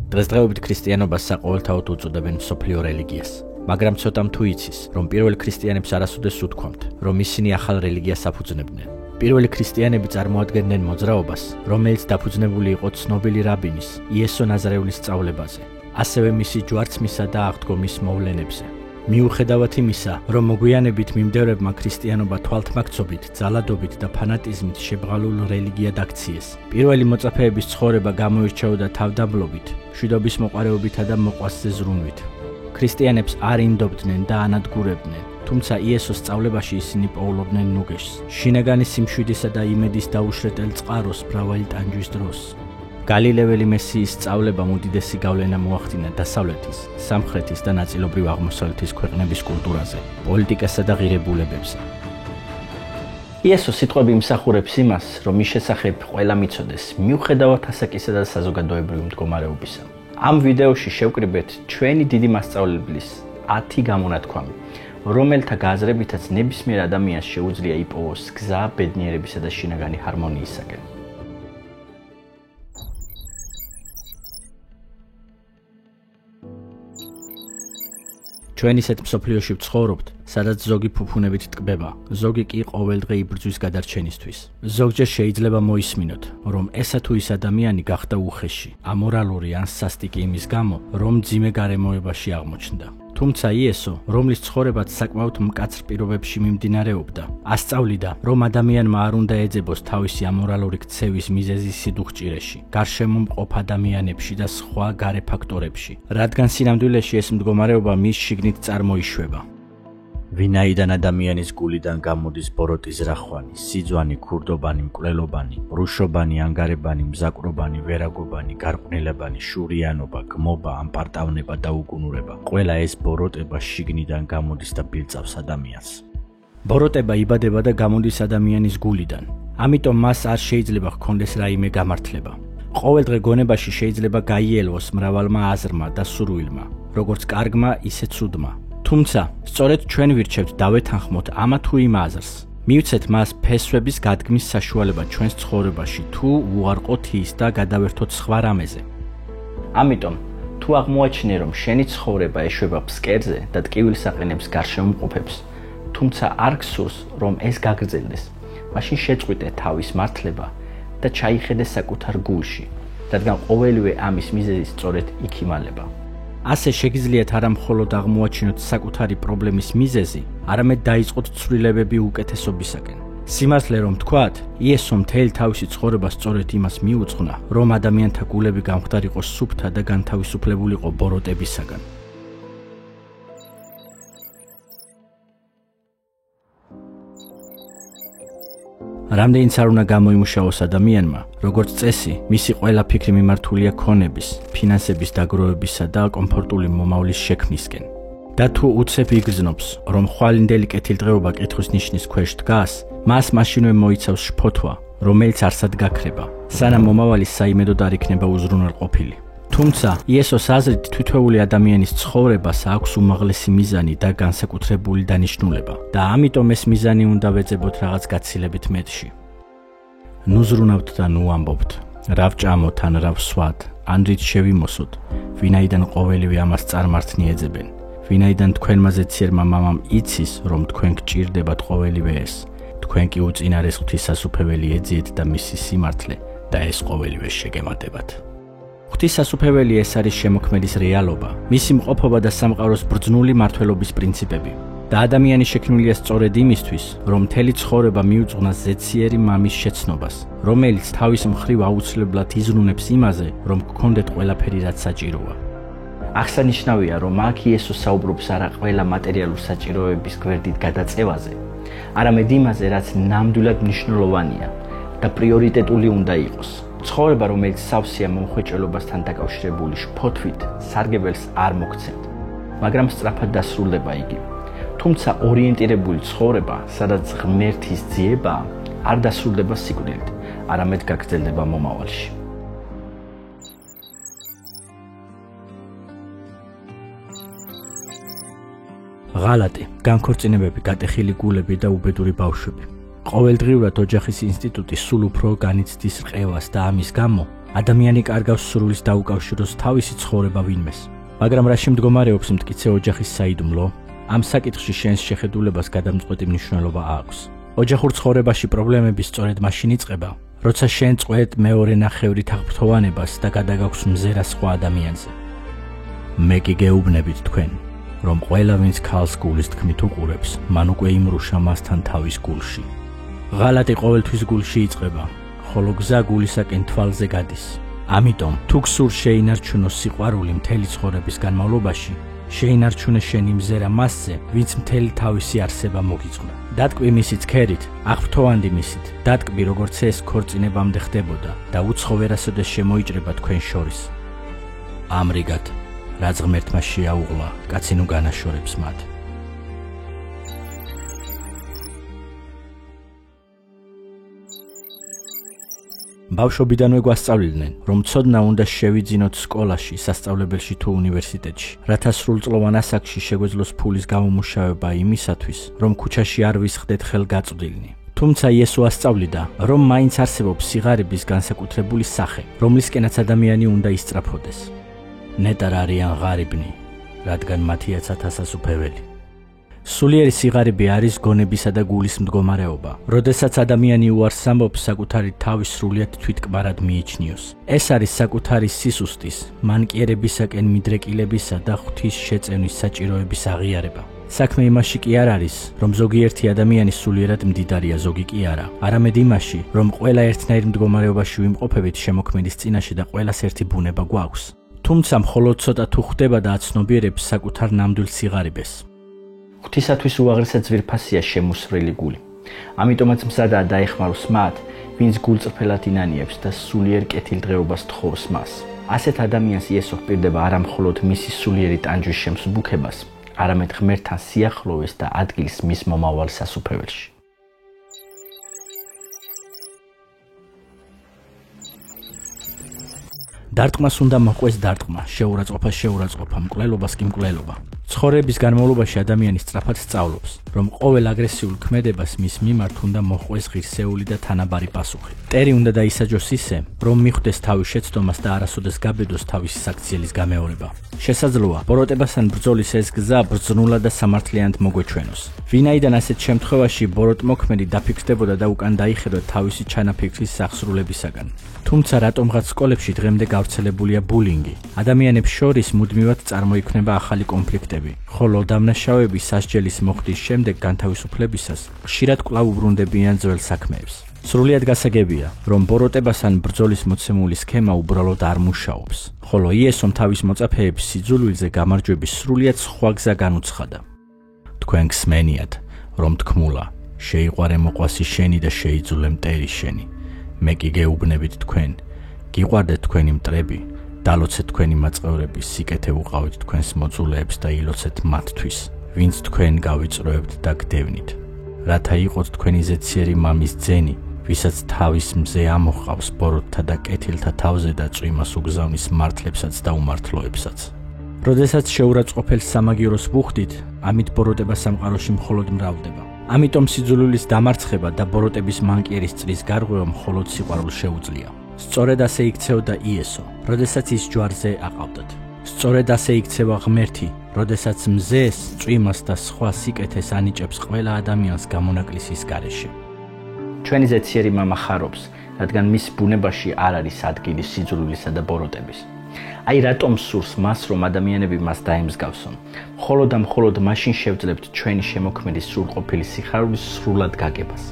დღესდღეობით ქრისტიანობას საყოველთაოდ უწოდებენ მსოფლიო რელიგიას. მაგრამ ცოტამ თუ იცის, რომ პირველ ქრისტიანებს არასოდეს უთქვამთ, რომ ისინი ახალ რელიგიას აფუძნებდნენ. პირველი ქრისტიანები წარმოადგენდნენ მოძრაობას, რომელიც დაფუძნებული იყო ცნობილი რაბინის იესო ნაზარეულის სწავლებაზე, ასევე მისი ჯვარცმისა და აღდგომის მოვლენებზე. მიუხედავად იმისა, რომ მოგვიანებით მიმდევრებმა ქრისტიანობა თვალთმაქცობით, ძალადობით და ფანატიზმით შებრალულ რელიგიად აქციეს. პირველი მოწაფეების ცხოვრება გამოირჩეოდა თავდაბლობით, მშვიდობის მოყარეობითა და მოყვასზე ზრუნვით. ქრისტიანებს არ ინდობდნენ და ანადგურებდნენ, თუმცა იესოს სწავლებაში ისინი პოულობდნენ ნუგეშს, შინაგანი სიმშვიდისა და იმედის დაუშრეტელ წყაროს მრავალი ტანჯვის დროს. გალილეველი მესიის სწავლებამ უდიდესი გავლენა მოახდინა დასავლეთის, სამხრეთის და ნაწილობრივ აღმოსავლეთის ქვეყნების კულტურაზე, პოლიტიკასა და ღირებულებებზე. იესოს სიტყვები იმსახურებს იმას, რომ მის შესახებ ყველა მიცოდეს, მიუხედავად ასაკისა და საზოგადოებრივი მდგომარეობისა. ამ ვიდეოში შევკრიბეთ ჩვენი დიდი მასწავლებლის 10 გამონათქვამი, რომელთა გააზრებითაც ნებისმიერ ადამიანს შეუძლია იპოვოს გზა ბედნიერებისა და შინაგანი ჰარმონიისაკენ. ჩვენ ისეთ მსოფლიოში ვცხოვრობთ, სადაც ზოგი ფუფუნებით ტკბება, ზოგი კი ყოველდღე იბრძვის გადარჩენისთვის. ზოგჯერ შეიძლება მოისმინოთ, რომ ესა თუ ის ადამიანი გახდა უხეში, ამორალური ან სასტიკი იმის გამო, რომ მძიმე გარემოებაში აღმოჩნდა. თუმცა იესო, რომლის ცხოვრებაც საკმაოდ მკაცრ პირობებში მიმდინარეობდა, ასწავლიდა, რომ ადამიანმა არ უნდა ეძებოს თავისი ამორალური ქცევის მიზეზი სიდუხჭირეში, გარშემო მყოფ ადამიანებში და სხვა გარე ფაქტორებში, რადგან სინამდვილეში ეს მდგომარეობა მის შიგნით წარმოიშვება. ვინაიდან ადამიანის გულიდან გამოდის ბოროტი ზრახვანი, სიძვანი, ქურდობანი, მკვლელობანი, ბრუშობანი, ანგარებანი, მზაკვრობანი, ვერაგობანი, გარყვნილებანი, შურიანობა, გმობა, ამპარტავნება და უგუნურება. ყველა ეს ბოროტება შიგნიდან გამოდის და ბილწავს ადამიანს. ბოროტება იბადება და გამოდის ადამიანის გულიდან. ამიტომ მას არ შეიძლება ჰქონდეს რაიმე გამართლება. ყოველდღე გონებაში შეიძლება გაიელვოს მრავალმა აზრმა და სურვილმა, როგორც კარგმა, ისე ცუდმა. თუმცა, სწორედ ჩვენ ვირჩევთ დავეთანხმოთ ამა თუ იმ აზრს. მივცეთ მას ფესვების გადგმის საშუალება ჩვენს ცხოვრებაში, თუ უარყოთ ის და გადავერთოთ სხვა რამეზე. ამიტომ, თუ აღმოაჩინე, რომ შენი ცხოვრება ეშვება ფსკერზე და ტკივილს აყენებს გარშემომყოფებს, თუმცა არ გსურს, რომ ეს გაგრძელდეს, მაშინ შეწყვიტე თავის მართლება და ჩაიხედე საკუთარ გულში, რადგან ყოველივე ამის მიზეზი სწორედ იქ იმალება. ასე შეგიძლიათ არა მხოლოდ აღმოაჩინოთ საკუთარი პრობლემის მიზეზი, არამედ დაიწყოთ ცვლილებები უკეთესობისაკენ. სიმართლე რომ ვთქვათ, იესო მთელი თავისი ცხოვრება სწორედ იმას მიუძღვნა, რომ ადამიანთა გულები გამხდარიყო სუფთა და განთავისუფლებულიყო ბოროტებისაგან. რამდენიც არ უნდა გამოიმუშაოს ადამიანმა, როგორც წესი, მისი ყველა ფიქრი მიმართულია ქონების, ფინანსების დაგროვებისა და კომფორტული მომავლის შექმნისკენ. და თუ უცებ იგრძნობს, რომ ხვალინდელი კეთილდღეობა კითხვის ნიშნის ქვეშ დგას, მას მაშინვე მოიცავს შფოთვა, რომელიც არსად გაქრება, სანამ მომავალი საიმედოდ არ იქნება უზრუნველყოფილი. თუმცა, იესოს აზრით თითოეული ადამიანის ცხოვრებას აქვს უმაღლესი მიზანი და განსაკუთრებული დანიშნულება და ამიტომ ეს მიზანი უნდა ვეძებოთ რაღაც გაცილებით მეტში. ნუ ზრუნავთ და ნუ ამბობთ, რა ვჭამოთ ან რა ვსვათ, ან რით შევიმოსოთ, ვინაიდან ყოველივე ამას წარმართნი ეძებენ, ვინაიდან თქვენმა ზეციერმა მამამ იცის, რომ თქვენ გჭირდებათ ყოველივე ეს, თქვენ კი უწინარეს ღვთისასუფეველი ეძიეთ და მისი სიმართლე და ეს ყოველივე შეგემატებათ. ღვთისასუფეველი ეს არის შემოქმედის რეალობა, მისი მყოფობა და სამყაროს ბრძნული მართლობის პრინციპები. და ადამიანი შექმნილია სწორედ იმისთვის, რომ მთელი ცხოვრება მიუძღვნას ზეციერი მამის შეცნობას, რომელიც თავის მხრივ აუცილებლად იზრუნებს იმაზე, რომ გქონდეთ ყველაფერი, რაც საჭიროა. აღსანიშნავია, რომ აქ იესო საუბრობს არა ყველა მატერიალურ საჭიროების გვერდით გადაწევაზე, არამედ იმაზე, რაც ნამდვილად მნიშვნელოვანია და პრიორიტეტული უნდა იყოს. ცხოვრება, რომელიც სავსეა მომხვეჭელობასთან დაკავშირებული შფოთვით, სარგებელს არ მოგცემთ, მაგრამ სწრაფად დასრულდება იგი. თუმცა ორიენტირებული ცხოვრება, სადაც ღმერთის ძიებაა, არ დასრულდება სიკვდილით, არამედ გაგრძელდება მომავალში. ღალატი, განქორწინებები, გატეხილი გულები და უბედური ბავშვები. ყოველდღიურად ოჯახის ინსტიტუტი სულ უფრო განიცდის რყევას და ამის გამო ადამიანი კარგავს სრულის დაუკავშიროს თავისი ცხოვრება ვინმეს. მაგრამ რაში მდგომარეობს მტკიცე ოჯახის საიდუმლო? ამ საკითხში შენს შეხედულებას გადამწყვეტი მნიშვნელობა აქვს. ოჯახურ ცხოვრებაში პრობლემები სწორედ მაშინ იწყება, როცა შენ წყვეტ მეორე ნახევრით აღფრთოვანებას და გადაგაქვს მზერა სხვა ადამიანზე. მე კი გეუბნებით თქვენ, რომ ყველა ვინც ქალს გულის თქმით უყურებს, მან უკვე იმრუშა მასთან თავის გულში. ღალატი ყოველთვის გულში იწყება, ხოლო გზა გულისაკენ თვალზე გადის. ამიტომ, თუ გსურს შეინარჩუნოს სიყვარული მთელი ცხოვრების განმავლობაში, შეინარჩუნე შენი მზერა მასზე, ვინც მთელი თავისი არსება მოგიწყდა. დატკბი მისი ცქერით, აღფრთოვანდი მისით, დატკბი როგორც ეს ქორწინებამდე ხდებოდა და უცხო ვერასოდეს შემოიჭრება თქვენ შორის. ამრიგად, რაც ღმერთმა შეაუღლა, კაცი ნუ განაშორებს მათ. ბავშვობიდანვე გვასწავლიდნენ, რომ ცოდნა უნდა შევიძინოთ სკოლაში, სასწავლებელში თუ უნივერსიტეტში, რათა სრულწლოვან ასაკში შეგვეძლოს ფულის გამომუშავება იმისათვის, რომ ქუჩაში არ ვისხდეთ ხელგაწვდილნი. თუმცა იესო ასწავლიდა, რომ მაინც არსებობს სიღარიბის განსაკუთრებული სახე, რომლისკენაც ადამიანი უნდა ისწრაფოდეს. ნეტარ არიან ღარიბნი, რადგან მათია ცათასასუფეველი. სულიერი სიღარიბე არის გონებისა და გულის მდგომარეობა, როდესაც ადამიანი უარს ამბობს საკუთარი თავის სრულიად თვითკბარად მიიჩნიოს. ეს არის საკუთარი სისუსტის, მანკიერებისაკენ მიდრეკილებისა და ღვთის შეწევნის საჭიროების აღიარება. საქმე იმაში კი არ არის, რომ ზოგიერთი ადამიანი სულიერად მდიდარია, ზოგი კი არა. არამედ იმაში, რომ ყველა ერთნაირ მდგომარეობაში ვიმყოფებით შემოქმედის წინაშე და ყველას ერთი ბუნება გვაქვს. თუმცა მხოლოდ ცოტა თუ ხვდება და აცნობიერებს საკუთარ ნამდვილ სიღარიბეს. ღვთისათვის უაღრესად ძვირფასია შემოსრელი გული. ამიტომაც მზადაა დაეხმაროს მათ, ვინც გულწრფელად ინანიებს და სულიერ კეთილდღეობას თხოვს მას. ასეთ ადამიანს იესო ჰპირდება არა მხოლოდ მისი სულიერი ტანჯვის შემსუბუქებას, არამედ ღმერთთან სიახლოვეს და ადგილს მის მომავალ სასუფეველში. დარტყმას უნდა მოყვეს დარტყმა, შეურაცხყოფა, მკვლელობას კი მკვლელობა. ცხოვრების განმავლობაში ადამიანი სწრაფად სწავლობს, რომ ყოველ აგრესიულ ქმედებას მის მიმართ უნდა მოყვეს ღირსეული და თანაბარი პასუხი. ტერი უნდა დაისაჯოს ისე, რომ მიხვდეს თავის შეცდომას და არასოდეს გაბედოს თავისი საქციელის გამეორება. შესაძლოა, ბოროტებასთან ბრძოლის ეს გზა ბრძნულად და სამართლიანად მოგვეჩვენოს. ვინაიდან ასეთ შემთხვევაში ბოროტმოქმედი დაფიქსდებოდა და უკან დაიხედო თავისი ჩანაფიქრის სახსრულებისაგან. თუმცა რატომღაც სკოლებში დღემდე გავრცელებულია ბულინგი. ადამიანებს შორის მუდმივად წარმოიქმნება ახალი კონფლიქტები, ხოლო დამნაშავეები სასჯელის მოხდის შემდეგ განთავისუფლებისას ხშირად კვლავ უბრუნდებიან ძველ საქმეებს. სრულიად გასაგებია, რომ ბოროტებასთან ბრძოლის მოცემული სქემა უბრალოდ არ მუშაობს, ხოლო იესომ თავის მოწაფეებს სიძულვილზე გამარჯვების სრულიად სხვა გზა განუცხადა. თქვენ გსმენიათ, რომ თქმულა, შეიყვარე მოყვასი შენი და შეიძულე მტერი შენი. მე კი გეუბნებით თქვენ, გიყვარდეთ თქვენი მტრები, დალოცეთ თქვენი მაწყევრები, სიკეთე უყავით თქვენს მოწულეებს და ილოცეთ მათთვის, ვინც თქვენ გავიწროებთ და გდევნით. რათა იყოთ თქვენი ზეციერი მამის ძენი, ვისაც თავის მზე ამოჰყავს ბოროტთა და კეთილთა თავზე და წვიმას უგზავნის მართლებსაც და უმართლოებსაც. როდესაც შეურაცხყოფელს სამაგიეროს ვუხდით, ამით ბოროტება სამყაროში მხოლოდ მრავლდება. ამიტომ სიძულვილის დამარცხება და ბოროტების მანკიერის წრის გარღვევა მხოლოდ სიყვარულს შეუძლია. სწორედ ასე იქცეოდა იესო, როდესაც ის ჯვარზე აყავდათ. სწორედ ასე იქცევა ღმერთი, როდესაც მზეს, წვიმას და სხვა სიკეთეს ანიჭებს ყველა ადამიანს გამონაკლისის გარეშე. ჩვენი ზეციერი მამა ხარობს, რადგან მის ბუნებაში არ არის ადგილი სიძულვილისა და ბოროტების. აი რატომ სურს მას, რომ ადამიანები მას დაემსგავსონ. მხოლოდ და მხოლოდ მაშინ შევძლებთ ჩვენი შემოქმედის სრულყოფილი სიხარულის სრულად გაგებას.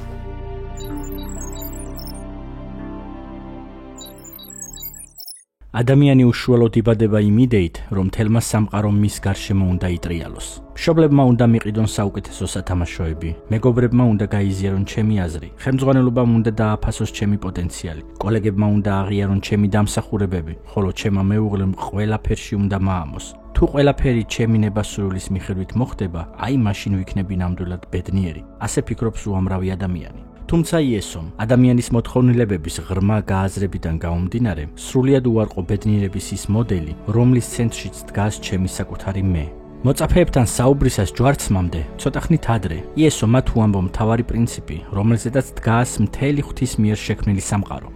ადამიანი უშუალოდ იბადება იმ იდეით, რომ თელმა სამყარომ მის გარშემო უნდა იტრიალოს. მშობლებმა უნდა მიყიდონ საუკეთესო სათამაშოები, მეგობრებმა უნდა გაიზიარონ ჩემი აზრი, ხელმძღვანელობამ უნდა დააფასოს ჩემი პოტენციალი, კოლეგებმა უნდა აღიარონ ჩემი დამსახურებები, ხოლო ჩემმა მეუღლემ ყველაფერში უნდა მაამოს. თუ ყველაფერი ჩემი ნებასრულის მიხედვით მოხდება, აი მაშინ ვიქნები ნამდვილად ბედნიერი. ასე ფიქრობს უამრავი ადამიანი. თუმცა იესომ ადამიანის მოთხოვნილებების ღრმა გააზრებიდან გამომდინარე, სრულიად უარყო ბედნიერების ის მოდელი, რომლის ცენტრშიც დგას ჩემი საკუთარი მე. მოწაფეებთან საუბრისას ჯვარცმამდე, ცოტა ხნით ადრე, იესო მათ უამბო მთავარი პრინციპი, რომელზედაც დგას მთელი ღვთის მიერ შექმნილი სამყარო.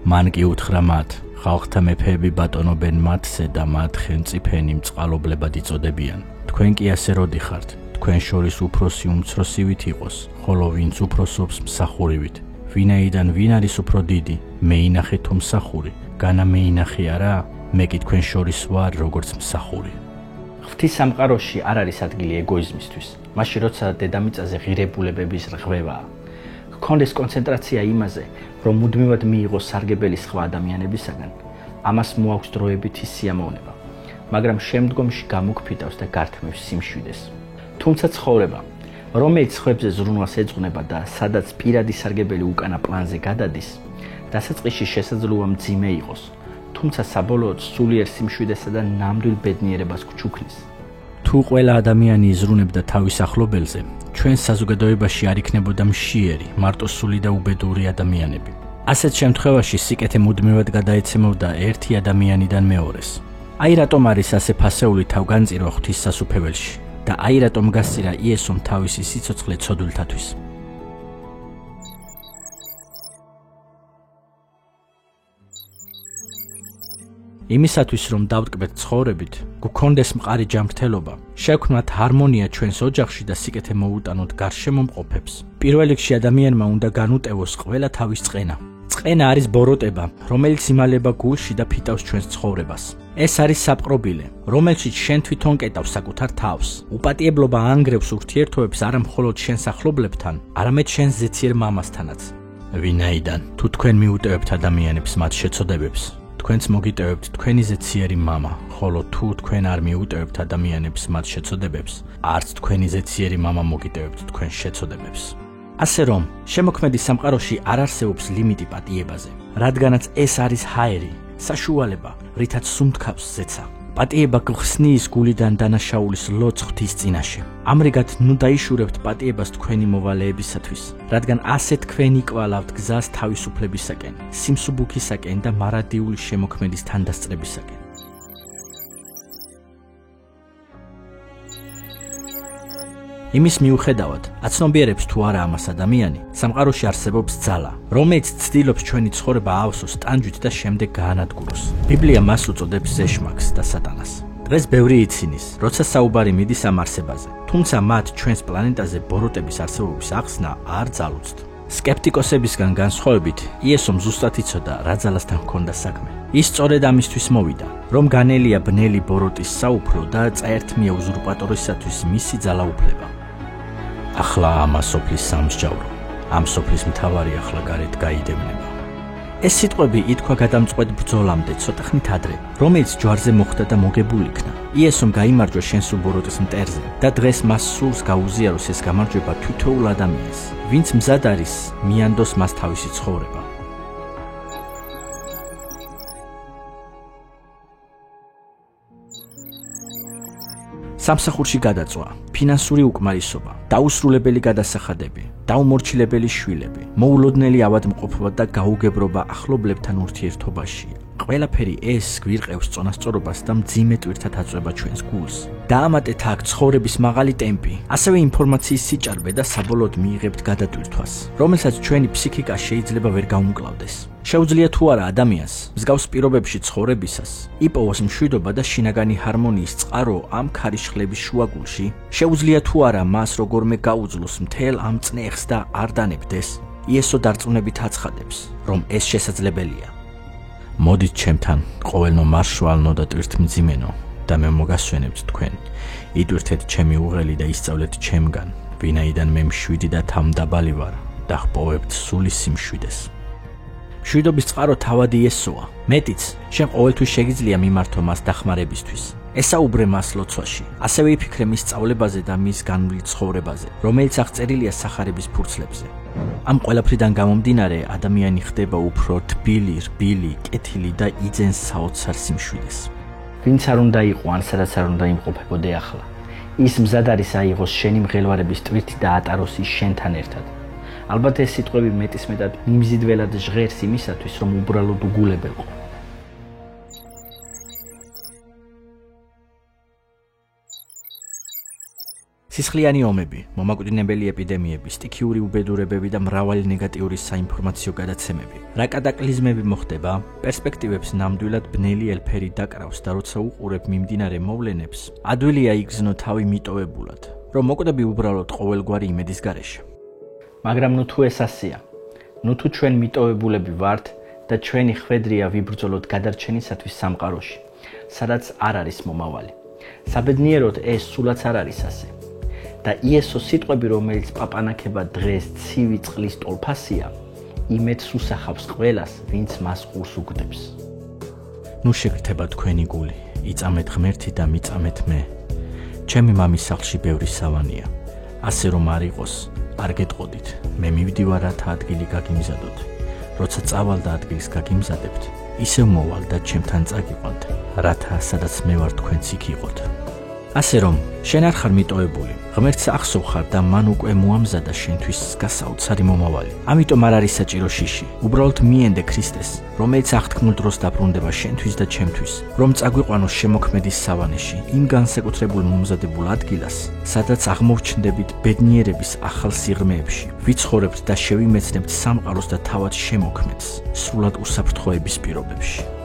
მან კი უთხრა მათ, ხალხთა მეფეები ბატონობენ მათზე და მათ ხელმწიფენი მწყალობლებად იწოდებიან. თქვენ კი ასე როდი ხართ? თქვენ შორის უფროსი უმცროსივით იყოს, ხოლო ვინც უფროსობს მსახურივით. ვინაიდან ვინ არის უფრო დიდი? მეინახე თუ მსახური? განა მეინახე არა? მე კი თქვენ შორის ვარ როგორც მსახური. ღვთის სამყაროში არ არის ადგილი ეგოიზმისთვის. მაშინ როცა დედამიწაზე ღირებულებების რღვევაა. გქონდეს კონცენტრაცია იმაზე, რომ მუდმივად მიიღოს სარგებელი სხვა ადამიანებისაგან, ამას მოაქვს დროებითი სიამოვნება, მაგრამ შემდგომში გამოგფიტავს და გართმევს სიმშვიდეს. თუმცა ცხოვრება, რომელიც ხვებზე ზრუნვას ეძღვნება და სადაც პირადი სარგებელი უკანა პლანზე გადადის, დასაწყისში შესაძლოა მძიმე იყოს, თუმცა საბოლოოდ სულიერ სიმშვიდესა და ნამდვილ ბედნიერებას გჩუქნის. თუ ყველა ადამიანი იზრუნებდა თავის ახლობელზე, ჩვენ საზოგადოებაში არ იქნებოდა მშიერი, მარტოსული და უბედური ადამიანები. ასეთ შემთხვევაში სიკეთე მუდმივად გადაეცემოდა ერთი ადამიანიდან მეორეს. აი რატომ არის ასე ფასეული თავგანწირვა ღვთის სასუფეველში და აი რატომ გასწირა იესომ თავისი სიცოცხლე ცოდვილთათვის. იმისათვის რომ დავტკბეთ ცხოვრებით, გქონდეს მყარი ჯანმრთელობა, შევქმნათ ჰარმონია ჩვენს ოჯახში და სიკეთე მოუტანოთ გარშემო მყოფებს. პირველ რიგში ადამიანმა უნდა განუტევოს ყველა თავის წყენა. წყენა არის ბოროტება, რომელიც იმალება გულში და ფიტავს ჩვენს ცხოვრებას. ეს არის საპყრობილე, რომელშიც შენ თვითონ კეტავს საკუთარ თავს. უპატიებლობა ანგრევს ურთიერთობებს არა მხოლოდ შენს ახლობლებთან, არამედ შენს ზეციერ მამასთანაც. ვინაიდან თუ თქვენ მიუტევებთ ადამიანებს მათ შეცოდებებს, თქვენც მოგიტევებთ თქვენი ზეციერი მამა, ხოლო თუ თქვენ არ მიუტევებთ ადამიანებს მათ შეცოდებებს, არც თქვენი ზეციერი მამა მოგიტევებთ თქვენ შეცოდებებს. ასე რომ, შემოქმედის სამყაროში არ არსებობს ლიმიტი პატიებაზე, რადგანაც ეს არის ჰაერი, საშუალება, რითაც სუნთქავს ზეცა. პატიება გხსნის გულიდან დანაშაულის ლოცვ ღვთის წინაშე. ამრიგად, ნუ დაიშურებთ პატიებას თქვენი მოვალეებისათვის, რადგან ასე თქვენ იკვალავთ გზას თავისუფლებისაკენ, სიმსუბუქისაკენ და მარადიული შემოქმედის თანდასწრებისაკენ. იმის მიუხედავად, აცნობიერებს თუ არა ამას ადამიანი, სამყაროში არსებობს ძალა, რომელიც ცდილობს ჩვენი ცხოვრება აავსოს ტანჯვით და შემდეგ გაანადგუროს. ბიბლია მას უწოდებს ზეშმაკს და სატანას. დღეს ბევრი იცინის, როცა საუბარი მიდის ამ არსებაზე, თუმცა მათ ჩვენს პლანეტაზე ბოროტების არსებობის ახსნა არ ძალუძთ. სკეპტიკოსებისგან განსხვავებით, იესომ ზუსტად იცოდა, რა ძალასთან ჰქონდა საქმე. ის სწორედ ამისთვის მოვიდა, რომ განელია ბნელი ბოროტის საუფრო და წაერთმია უზურპატორისათვის მისი ძალა უფლება. ახლა ამას სოფლის სამსჯავრო, ამ სოფლის მთავარი ახლა გარეთ გაიდევნება. ეს სიტყვები ითქვა გადამწყვეტ ბრძოლამდე ცოტა ხნით ადრე, რომელიც ჯვარზე მოხდა და მოგებულ იქნა. იესომ გაიმარჯვა შენსულ ბოროტის მტერზე და დღეს მას სურს გაუზიაროს ეს გამარჯვება თითოეულ ადამიანს, ვინც მზად არის მიანდოს მას თავისი ცხოვრება. სამსახურში გადაწვა, ფინანსური უკმარისობა, დაუსრულებელი გადასახადები, დაუმორჩილებელი შვილები, მოულოდნელი ავადმყოფობა და გაუგებრობა ახლობლებთან ურთიერთობაში. ყველაფერი ეს გვირყევს წონასწორობას და მძიმე ტვირთად აწვება ჩვენს გულს. დაამატეთ აქ ცხოვრების მაღალი ტემპი, ასევე ინფორმაციის სიჭარბე და საბოლოოდ მიიღებთ გადატვირთვას, რომელსაც ჩვენი ფსიქიკა შეიძლება ვერ გაუმკლავდეს. შეუძლია თუ არა ადამიანს, მსგავს პირობებში ცხოვრებისას, იპოვოს მშვიდობა და შინაგანი ჰარმონიის წყარო ამ ქარიშხლების შუაგულში? შეუძლია თუ არა მას როგორმე გაუძლოს მთელ ამ წნეხს და არ დანებდეს? იესო დარწმუნებით აცხადებს, რომ ეს შესაძლებელია. მოდით ჩემთან, ყოველნო მარშვალნო და ტვირთმძიმენო და მე მოგასვენებთ თქვენ. იტვირთეთ ჩემი უღელი და ისწავლეთ ჩემგან, ვინაიდან მე მშვიდი და თამდაბალი ვარ და ხპოვებთ სული სიმშვიდეს. მშვიდობის წყარო თავად იესოა. მეტიც, შენ ყოველთვის შეგიძლია მიმართო მას დახმარებისთვის. ესაუბრე მას ლოცვაში, ასევე იფიქრე მის სწავლებაზე და მის განვლილ ცხოვრებაზე, რომელიც აღწერილია სახარების ფურცლებზე. ამ ყველაფრიდან გამომდინარე, ადამიანი ხდება უფრო თბილი, რბილი, კეთილი და იძენს საოცარ სიმშვიდეს. ვინც არ უნდა იყო, ან სადაც არ უნდა იმყოფებოდე ახლა, ის მზად არის აიღოს შენი მღელვარების ტვირთი და ატაროს ის შენთან ერთად. ალბათ ეს სიტყვები მეტისმეტად მიმზიდველად ჟღერს იმისათვის, რომ უბრალოდ უგულებელყო. სისხლიანი ომები, მომაკვდინებელი ეპიდემიები, სტიქიური უბედურებები და მრავალი ნეგატიური საინფორმაციო გადაცემები. რა კატაკლიზმები მოხდება, პერსპექტივებს ნამდვილად ბნელი ელფერი დაკრავს და როცა უყურებ მიმდინარე მოვლენებს, ადვილია იგრძნო თავი მიტოვებულად, რომ მოკვდები უბრალოდ ყოველგვარი იმედის გარეშე. მაგრამ თუ ეს ასეა, თუ ჩვენ მიტოვებულები ვართ და ჩვენი ხვედრია ვიბრძოლოთ გადარჩენისათვის სამყაროში, სადაც არ არის მომავალი. საბედნიეროდ ეს სულაც არ არის ასე. და იესოს სიტყვები, რომელიც პაპანაკება დღეს ცივი წყლის ტოლფასია, იმედს უსახავს ყველას, ვინც მას ყურს უგდებს. ნუ შეგრთება თქვენი გული, იწამეთ ღმერთი და მიწამეთ მე. ჩემი მამის სახლში ბევრი სავანია. ასე რომ არ იყოს, არ გეტყოდით, მე მივდივარ, რათა ადგილი გაგიმზადოთ. როცა წავალ და ადგილს გაგიმზადებთ, ისევ მოვალ და ჩემთან წაგიყვანთ, რათა სადაც მე ვარ თქვენც იქ იყოთ. ასე რომ, შენ არ ხარ მიტოვებული, ღმერთს ახსოვ ხარ და მან უკვე მოამზადა შენთვის გასაოცარი მომავალი. ამიტომ არ არის საჭირო შიში, უბრალოდ მიენდე ქრისტეს, რომელიც აღთქმულ დროს დაბრუნდება შენთვის და ჩემთვის, რომ წაგვიყვანოს შემოქმედის სავანეში, იმ განსაკუთრებულ მომზადებულ ადგილას, სადაც აღმოჩნდებით ბედნიერების ახალ სიღრმეებში, ვიცხოვრებთ და შევიმეცნებთ სამყაროს და თავად შემოქმედს, სრულად უსაფრთხოების პირობებში.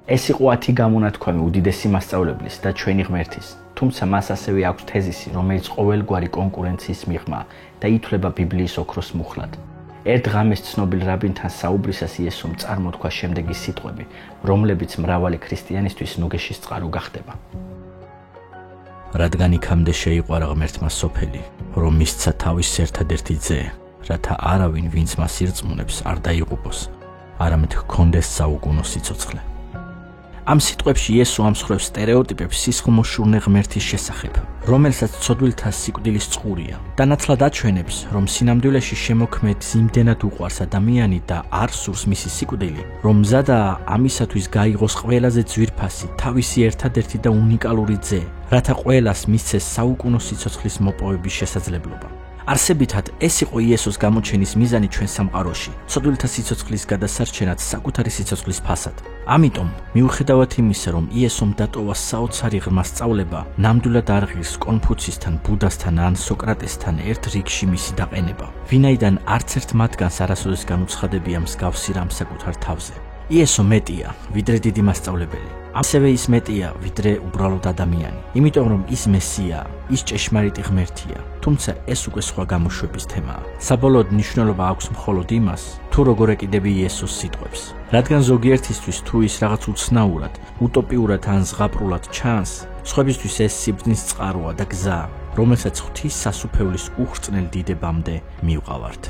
ეს იყო 10 გამონათქვამი უდიდესი მასწავლებლის და ჩვენი ღმერთის, თუმცა მას ასევე აქვს თეზისი, რომელიც ყოველგვარი კონკურენციის მიღმა და ითვლება ბიბლიის ოქროს მუხლად. ერთ ღამეს ცნობილ რაბინთან საუბრისას იესომ წარმოთქვა შემდეგი სიტყვები, რომლებიც მრავალი ქრისტიანისთვის ნუგეშის წყარო გახდება. რადგან იქამდე შეიყვარა ღმერთმა სოფელი, რომ მისცა თავის ერთადერთი ძე, რათა არავინ, ვინც მას ირწმუნებს, არ დაიღუპოს, არამედ ჰქონდეს საუკუნო სიცოცხლე. ამ სიტყვებში იესო ამსხვრევს სტერეოტიპებს სისხლმოშურნე ღმერთის შესახებ, რომელსაც ცოდვილთა სიკვდილის წყურია. დანაცვლად აჩვენებს, რომ სინამდვილეში შემოქმედს იმდენად უყვარს ადამიანი და არ სურს მისი სიკვდილი, რომ მზადაა ამისათვის გაიღოს ყველაზე ძვირფასი, თავისი ერთადერთი და უნიკალური ძე, რათა ყველას მისცეს საუკუნო სიცოცხლის მოპოვების შესაძლებლობა. არსებითად, ეს იყო იესოს გამოჩენის მიზანი ჩვენ სამყაროში, ცოდვილთა სიცოცხლის გადასარჩენად საკუთარი სიცოცხლის ფასად. ამიტომ, მიუხედავად იმისა, რომ იესომ დატოვა საოცარი ღრმა სწავლება, ნამდვილად არ ღირს კონფუცისთან, ბუდასთან ან სოკრატესთან ერთ რიგში მისი დაყენება, ვინაიდან არც ერთ მათგანს არასოდეს განუცხადებია მსგავსი რამ საკუთარ თავზე. იესო მეტია, ვიდრე დიდი მასწავლებელი. ასევე ის მეტია, ვიდრე უბრალოდ ადამიანი. იმიტომ რომ ის მესიაა, ის ჭეშმარიტი ღმერთია, თუმცა ეს უკვე სხვა გამოშვების თემაა. საბოლოოდ მნიშვნელობა აქვს მხოლოდ იმას, თუ როგორ ეკიდები იესოს სიტყვებს. რადგან ზოგიერთისთვის თუ ის რაღაც უცნაურად, უტოპიურად ან ზღაპრულად ჩანს, სხვებისთვის ეს სიბრძნის წყაროა და გზა, რომელსაც ღვთის სასუფეველის უხრწნელ დიდებამდე მივყავართ.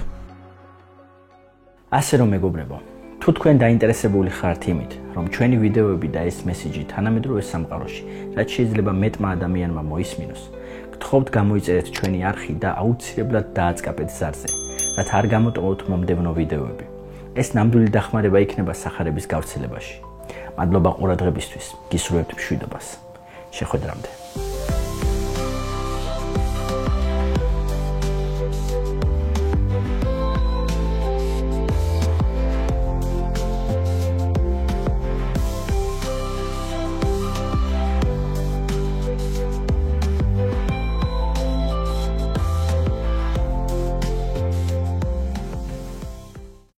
ასე რომ მეგობრებო, თუ თქვენ დაინტერესებული ხართ იმით, რომ ჩვენი ვიდეოები და ეს მესიჯი თანამედროვე სამყაროში, რაც შეიძლება მეტმა ადამიანმა მოისმინოს, გთხოვთ გამოიწერეთ ჩვენი არხი და აუცილებლად დააწყაბეთ ზარზე, რათა არ გამოტოვოთ მომდევნო ვიდეოები. ეს ნამდვილი დახმარება იქნება სახარების გავრცელებაში. მადლობა ყურადღებისთვის, გისურვებთ მშვიდობას. შეხვედრამდე.